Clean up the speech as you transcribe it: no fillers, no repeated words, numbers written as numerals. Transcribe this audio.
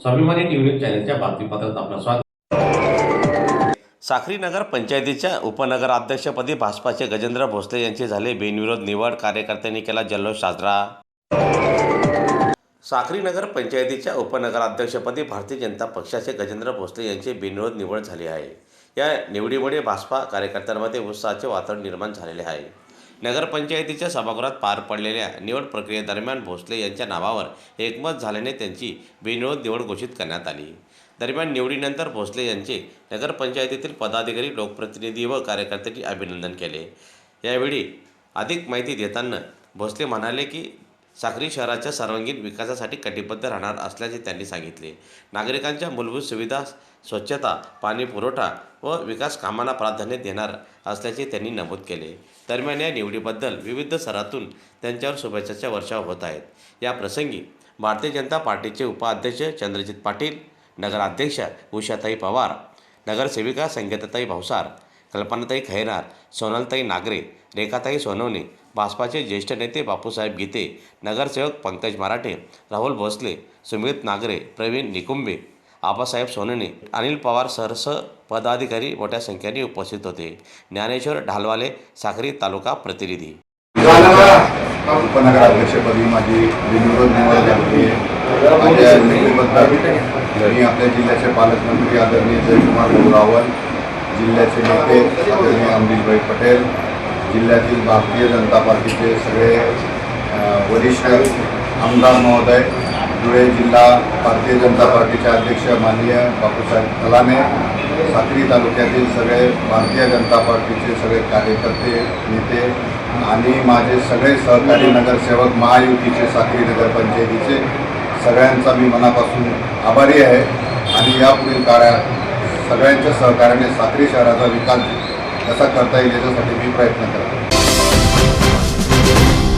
स्वाभिमानी न्यूज चॅनलच्या बातमीपत्रात आपलं स्वागत। साक्री नगर पंचायतीच्या उपनगराध्यक्षपदी भाजपाचे गजेंद्र भोसले यांची झाले बिनविरोध निवड। कार्यकर्त्यांनी केला जल्लोष साजरा। साक्री नगर पंचायतीच्या उपनगराध्यक्षपदी भारतीय जनता पक्षाचे गजेंद्र भोसले यांची बिनविरोध निवड झाली आहे। या निवडीमुळे भाजपा कार्यकर्त्यांमध्ये उत्साहाचे वातावरण निर्माण झालेले आहे। नगरपंचायतीच्या सभागृहात पार पडलेल्या निवड प्रक्रियेदरम्यान भोसले यांच्या नावावर एकमत झाल्याने त्यांची बिनविरोध निवड घोषित करण्यात आली। दरम्यान निवडीनंतर भोसले यांचे नगरपंचायतीतील पदाधिकारी, लोकप्रतिनिधी व कार्यकर्त्यांनी अभिनंदन केले। यावेळी अधिक माहिती देताना भोसले म्हणाले की साक्री शहराच्या सर्वांगीण विकासासाठी कटिबद्ध राहणार असल्याचे त्यांनी सांगितले। नागरिकांच्या मूलभूत सुविधा, स्वच्छता, पाणी पुरवठा व विकास कामांना प्राधान्य देणार असल्याचे त्यांनी नमूद केले। दरम्यान या निवडीबद्दल विविध स्तरातून त्यांच्यावर शुभेच्छाचा वर्षाव होत आहेत। या प्रसंगी भारतीय जनता पार्टीचे उपाध्यक्ष चंद्रजित पाटील, नगराध्यक्ष उषाताई पवार, नगरसेविका संगीताताई भावसार, कल्पनाताई खैरार, सोनलताई नागरे, रेखाताई सोनवणे, भाजपाचे ज्येष्ठ नेते बापूसाहेब गीते, नगरसेवक पंकज मराठे, राहुल भोसले, सुमित नागरे, प्रवीण निकुंबे, आबासाहेब सोनने, अनिल पवार सरसह पदाधिकारी मोठ्या संख्येने उपस्थित होते। ज्ञानेश्वर ढालवाले, साक्री तालुका प्रतिनिधी। उपनगराध्यक्षपदी माझी बिनविरोध निवड झाली आहे। माझ्या निवडीबद्दल मी आपल्या जिल्ह्याचे पालकमंत्री आदरणीय जयकुमार रावल, जिल्ह्याचे नेते आदरणीय अमरीशभाई पटेल, जिल्ह्यातील भारतीय जनता पार्टीचे सगळे वरिष्ठ आमदार महोदय, धुळे जिल्हा भारतीय जनता पार्टीचे अध्यक्ष माननीय बापूसाहेब कलाने, साक्री तालुक्यातील सगळे भारतीय जनता पार्टीचे सगळे कार्यकर्ते, नेते आणि माझे सगळे सहकारी नगरसेवक, महायुतीचे साक्री नगरपंचायतीचे सगळ्यांचा मी मनापासून आभारी आहे आणि यापुढील काळात सगळ्यांच्या सहकार्याने साक्री शहराचा विकास कसा करता येईल याच्यासाठी मी प्रयत्न करतो।